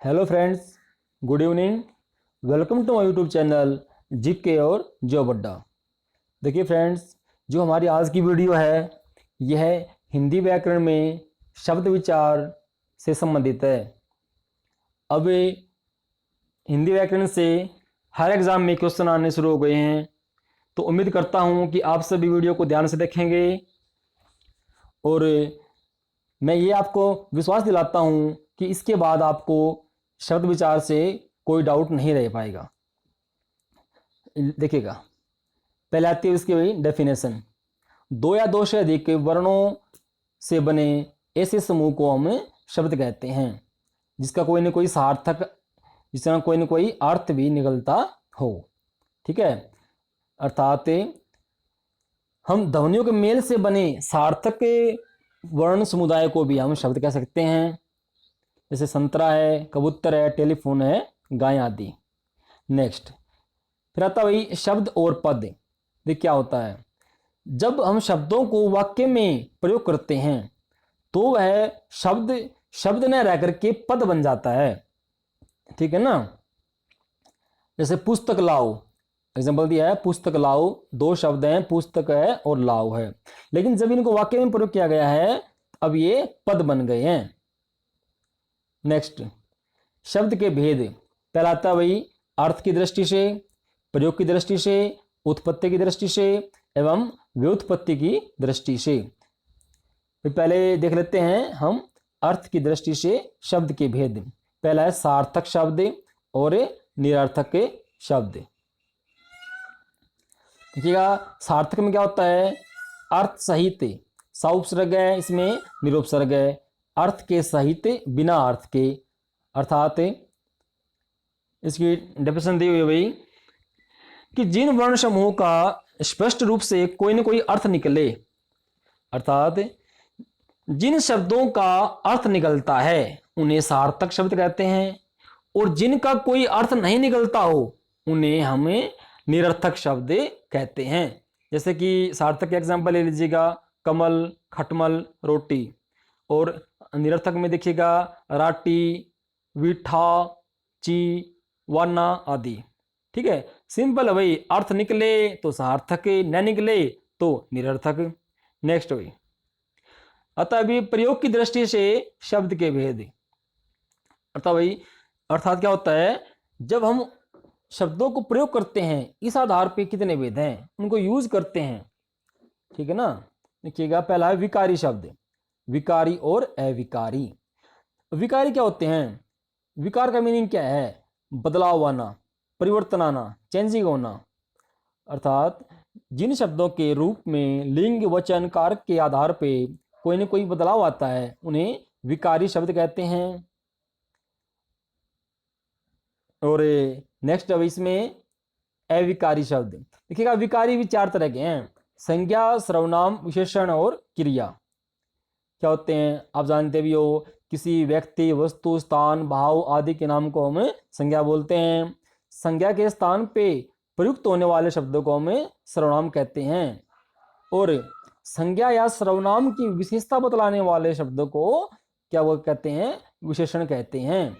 Hello friends, good evening. Welcome to my YouTube channel GK और job Adda. देखिए friends, जो हमारी आज की वीडियो है यह हिंदी व्याकरण में शब्द विचार से संबंधित है। अब हिंदी व्याकरण से हर एग्ज़ाम में क्वेश्चन आने शुरू हो गए हैं, तो उम्मीद करता हूँ कि आप सभी वीडियो को ध्यान से देखेंगे और मैं ये आपको विश्वास दिलाता हूँ कि इसके बाद आपको शब्द विचार से कोई डाउट नहीं रह पाएगा। देखिएगा, पहले आती है इसकी वही डेफिनेशन। दो या दो से अधिक वर्णों से बने ऐसे समूह को हम शब्द कहते हैं जिसका कोई न कोई सार्थक, जिसका कोई न कोई अर्थ भी निकलता हो। ठीक है, अर्थात हम ध्वनियों के मेल से बने सार्थक वर्ण समुदाय को भी हम शब्द कह सकते हैं, जैसे संतरा है, कबूतर है, टेलीफोन है, गाय आदि। नेक्स्ट फिर आता वही शब्द और पद। देख क्या होता है, जब हम शब्दों को वाक्य में प्रयोग करते हैं तो वह शब्द शब्द न रह करके पद बन जाता है। ठीक है ना, जैसे पुस्तक लाओ, एग्जाम्पल दिया है, पुस्तक लाओ। दो शब्द हैं, पुस्तक है और लाओ है, लेकिन जब इनको वाक्य में प्रयोग किया गया है अब ये पद बन गए हैं। नेक्स्ट शब्द के भेद। पहला आता वही अर्थ की दृष्टि से, प्रयोग की दृष्टि से, उत्पत्ति की दृष्टि से एवं व्युत्पत्ति की दृष्टि से। पहले देख लेते हैं हम अर्थ की दृष्टि से शब्द के भेद। पहला है सार्थक शब्द और निरर्थक शब्द। देखिएगा, सार्थक में क्या होता है, अर्थ सहित, सा उपसर्ग है, इसमें निरुपसर्ग है, अर्थ के सहित बिना अर्थ के। अर्थात इसकी डेफिनेशन दी हुई है भाई कि जिन वर्ण समूह का स्पष्ट रूप से कोई न कोई अर्थ निकले, अर्थात जिन शब्दों का अर्थ निकलता है उन्हें सार्थक शब्द कहते हैं, और जिनका कोई अर्थ नहीं निकलता हो उन्हें हमें निरर्थक शब्द कहते हैं। जैसे कि सार्थक के एग्जाम्पल ले लीजिएगा, कमल, खटमल, रोटी, और निरर्थक में देखिएगा राटी, वीठा, ची, वाना आदि। ठीक है, सिंपल है भाई, अर्थ निकले तो सार्थक, न निकले तो निरर्थक। नेक्स्ट भाई, अतः अभी प्रयोग की दृष्टि से शब्द के भेद। अर्थात भाई, अर्थात क्या होता है, जब हम शब्दों को प्रयोग करते हैं इस आधार पे कितने भेद हैं, उनको यूज करते हैं। ठीक है ना, देखिएगा, पहला है विकारी शब्द, विकारी और अविकारी। विकारी क्या होते हैं, विकार का मीनिंग क्या है, बदलाव आना, परिवर्तन आना, चेंजिंग होना। अर्थात जिन शब्दों के रूप में लिंग वचन कारक के आधार पे कोई न कोई बदलाव आता है उन्हें विकारी शब्द कहते हैं। और नेक्स्ट अब इसमें अविकारी शब्द। देखिएगा, विकारी भी चार तरह के हैं, संज्ञा, सर्वनाम, विशेषण और क्रिया। क्या होते हैं आप जानते भी हो, किसी व्यक्ति, वस्तु, स्थान, भाव आदि के नाम को हम संज्ञा बोलते हैं। संज्ञा के स्थान पे प्रयुक्त होने वाले शब्दों को हम सर्वनाम कहते हैं, और संज्ञा या सर्वनाम की विशेषता बतलाने वाले शब्दों को क्या वो कहते हैं, विशेषण कहते हैं।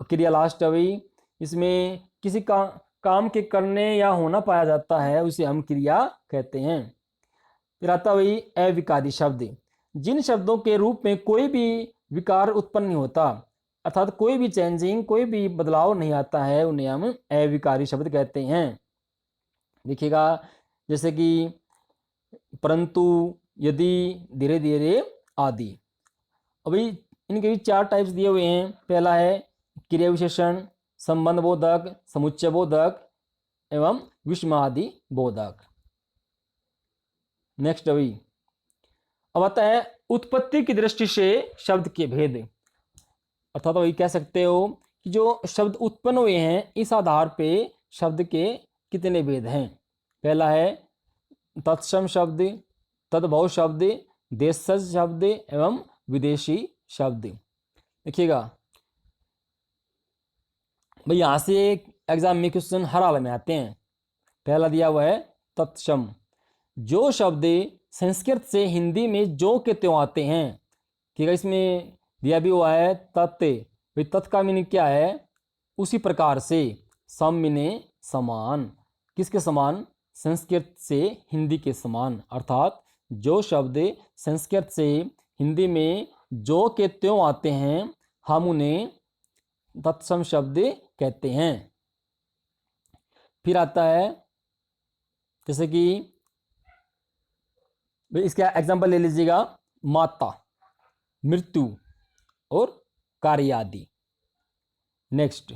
क्रिया लास्ट अभी, इसमें किसी का काम के करने या होना पाया जाता है उसे हम क्रिया कहते हैं। फिर आता वही अविकारी शब्द, जिन शब्दों के रूप में कोई भी विकार उत्पन्न नहीं होता, अर्थात कोई भी चेंजिंग, कोई भी बदलाव नहीं आता है, उन्हें हम अविकारी शब्द कहते हैं। देखिएगा, जैसे कि परंतु, यदि, धीरे धीरे आदि। अभी इनके भी चार टाइप्स दिए हुए हैं। पहला है क्रिया विशेषण, संबंध बोधक, समुच्चय बोधक एवं विषमादि बोधक। नेक्स्ट अभी अब आता है उत्पत्ति की दृष्टि से शब्द के भेद। अर्थात वही कह सकते हो कि जो शब्द उत्पन्न हुए हैं इस आधार पे शब्द के कितने भेद हैं। पहला है तत्सम शब्द, तद्भव शब्द, देशज शब्द एवं विदेशी शब्द। देखिएगा भाई, यहां से एग्जाम में क्वेश्चन हर हाल में आते हैं। पहला दिया हुआ है तत्सम, जो शब्द संस्कृत से हिंदी में जो के त्यों आते हैं। ठीक है, इसमें दिया भी हुआ है तत्, भाई तत् का मीनिंग क्या है? उसी प्रकार से। सम मीने समान। किसके समान? संस्कृत से हिंदी के समान। अर्थात जो शब्द संस्कृत से हिंदी में जो के त्यों आते हैं हम उन्हें तत्सम शब्द कहते हैं। फिर आता है जैसे कि इसका एग्जांपल ले लीजिएगा, माता, मृत्यु और कार्य आदि। नेक्स्ट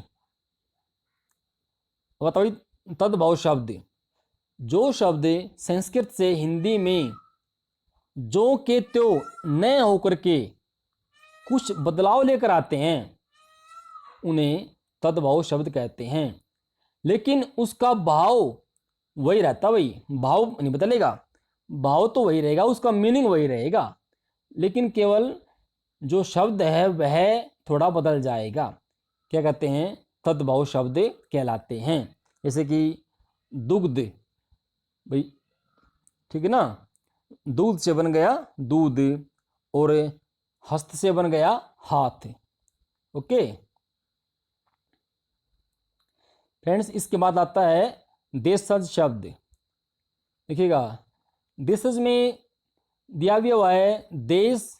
बताओ तद्भव शब्द। जो शब्द संस्कृत से हिंदी में जो के त्यों न होकर के कुछ बदलाव लेकर आते हैं उन्हें तद्भव शब्द कहते हैं। लेकिन उसका भाव वही रहता, वही भाव नहीं बदलेगा, भाव तो वही रहेगा, उसका मीनिंग वही रहेगा, लेकिन केवल जो शब्द है वह थोड़ा बदल जाएगा। क्या कहते हैं? तद्भव शब्द कहलाते हैं। जैसे कि दुग्ध, भाई ठीक है ना, दूध से बन गया दूध, और हस्त से बन गया हाथ। ओके फ्रेंड्स, इसके बाद आता है देशज शब्द। देखिएगा, देशज में दिया भी हुआ है देश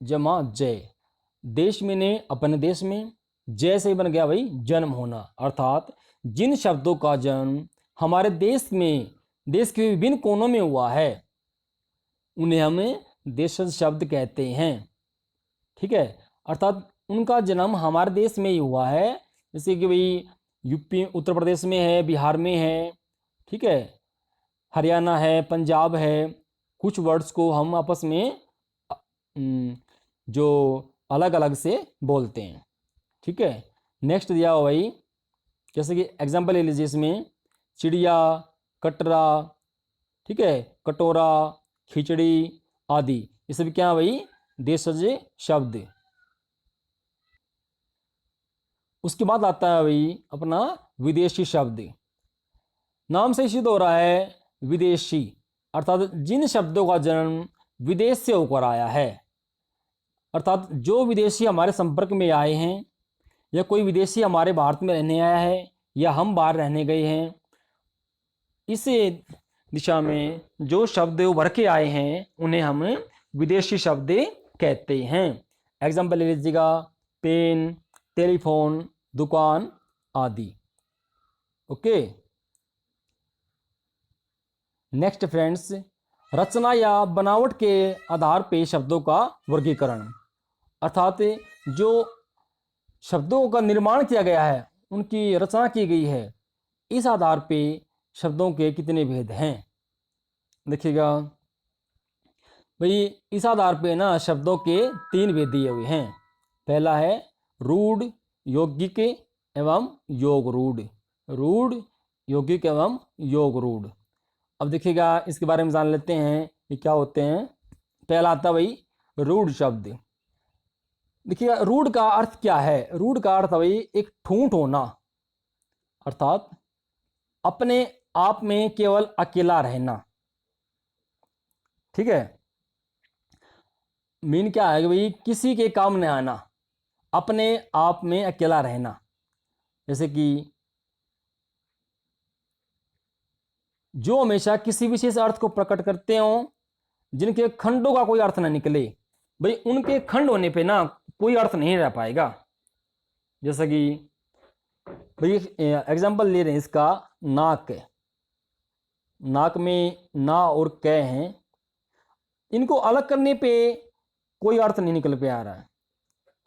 जमा जय। देश में ने अपने देश में, जय से बन गया भाई जन्म होना। अर्थात जिन शब्दों का जन्म हमारे देश में, देश के विभिन्न कोनों में हुआ है उन्हें हमें देशज शब्द कहते हैं। ठीक है, अर्थात उनका जन्म हमारे देश में ही हुआ है। जैसे कि भाई यूपी, उत्तर प्रदेश में है, बिहार में है, ठीक है, हरियाणा है, पंजाब है। कुछ वर्ड्स को हम आपस में जो अलग अलग से बोलते हैं। ठीक है, नेक्स्ट दिया हुआ भाई, जैसे कि एग्जांपल ले लीजिए इसमें, चिड़िया, कटरा, ठीक है, कटोरा, खिचड़ी आदि, ये सब क्या भाई? देशज शब्द। उसके बाद आता है भाई अपना विदेशी शब्द। नाम से सिद्ध हो रहा है विदेशी, अर्थात जिन शब्दों का जन्म विदेश से होकर आया है। अर्थात जो विदेशी हमारे संपर्क में आए हैं, या कोई विदेशी हमारे भारत में रहने आया है, या हम बाहर रहने गए हैं, इस दिशा में जो शब्द उभर के आए हैं उन्हें हम विदेशी शब्द कहते हैं। एग्जाम्पल ले लीजिएगा, पेन, टेलीफोन, दुकान आदि। ओके नेक्स्ट फ्रेंड्स, रचना या बनावट के आधार पे शब्दों का वर्गीकरण। अर्थात जो शब्दों का निर्माण किया गया है, उनकी रचना की गई है, इस आधार पे शब्दों के कितने भेद हैं। देखिएगा भाई, इस आधार पे ना शब्दों के 3 भेद दिए हुए हैं। पहला है रूढ़, यौगिक एवं योग रूढ़। रूढ़, यौगिक एवं योग रूढ़। अब देखिएगा इसके बारे में जान लेते हैं कि क्या होते हैं। पहला आता भाई रूढ़ शब्द। देखिएगा रूढ़ का अर्थ क्या है? रूढ़ का अर्थ भाई एक ठूंठ होना, अर्थात अपने आप में केवल अकेला रहना। ठीक है, मीन क्या है कि भाई किसी के काम न आना, अपने आप में अकेला रहना। जैसे कि जो हमेशा किसी विशेष अर्थ को प्रकट करते हो, जिनके खंडों का कोई अर्थ ना निकले, भाई उनके खंड होने पे ना कोई अर्थ नहीं रह पाएगा। जैसे कि भाई एग्जांपल ले रहे हैं इसका, नाक। नाक में ना और क हैं, इनको अलग करने पे कोई अर्थ नहीं निकल पे आ रहा है।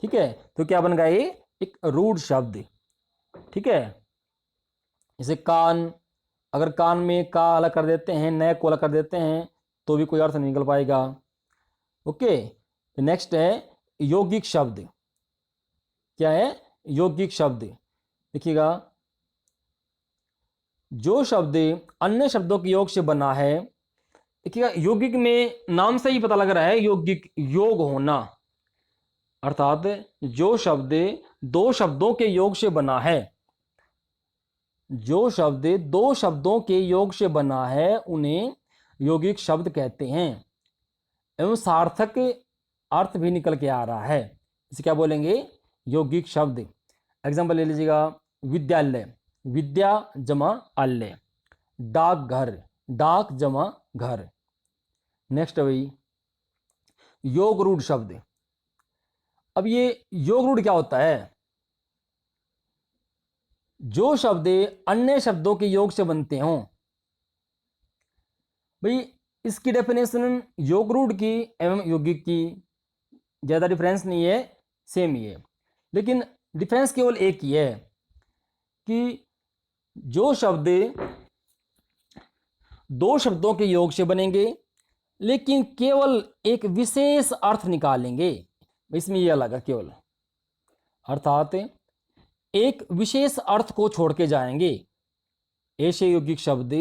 ठीक है, तो क्या बन गया ये? एक रूढ़ शब्द। ठीक है, जैसे कान, अगर कान में का अलग कर देते हैं, नए को अलग कर देते हैं, तो भी कोई अर्थ नहीं निकल पाएगा। ओके, नेक्स्ट है यौगिक शब्द। क्या है? यौगिक शब्द। देखिएगा, जो शब्द अन्य शब्दों के योग से बना है। देखिएगा यौगिक में नाम से ही पता लग रहा है यौगिक, योग होना। अर्थात जो शब्द 2 शब्दों के योग से बना है, जो शब्द 2 शब्दों के योग से बना है उन्हें यौगिक शब्द कहते हैं। एवं सार्थक अर्थ भी निकल के आ रहा है। इसे क्या बोलेंगे? यौगिक शब्द। एग्जाम्पल ले लीजिएगा, विद्यालय, विद्या जमा आलय। डाकघर, डाक जमा घर। नेक्स्ट है भाई योग रूढ़ शब्द। अब ये योग रूढ़ क्या होता है? जो शब्द अन्य शब्दों के योग से बनते हों। भाई इसकी डेफिनेशन योग रूढ़ की एवं यौगिक की ज़्यादा डिफरेंस नहीं है, सेम ही है, लेकिन डिफरेंस केवल एक ही है कि जो शब्द दो शब्दों के योग से बनेंगे लेकिन केवल एक विशेष अर्थ निकालेंगे, इसमें यह अलग है केवल, अर्थात एक विशेष अर्थ को छोड़ के जाएंगे। ऐसे यौगिक शब्द,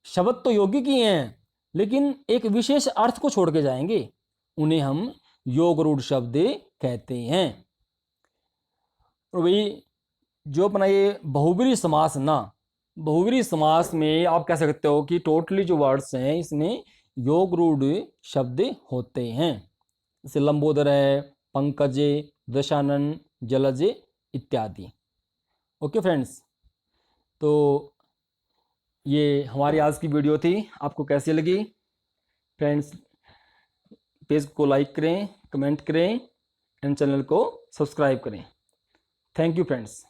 शब्द तो यौगिक ही हैं लेकिन एक विशेष अर्थ को छोड़ के जाएंगे, उन्हें हम योग रूढ़ शब्द कहते हैं। और भाई जो अपना ये बहुब्रीहि समास ना, बहुब्रीहि समास में आप कह सकते हो कि टोटली जो वर्ड्स हैं इसमें योग रूढ़ शब्द होते हैं, जैसे लंबोदर है, पंकज, दशानन, जलज इत्यादि। ओके फ्रेंड्स, तो ये हमारी आज की वीडियो थी, आपको कैसी लगी? फ्रेंड्स पेज को लाइक करें, कमेंट करें एंड चैनल को सब्सक्राइब करें। Thank you friends.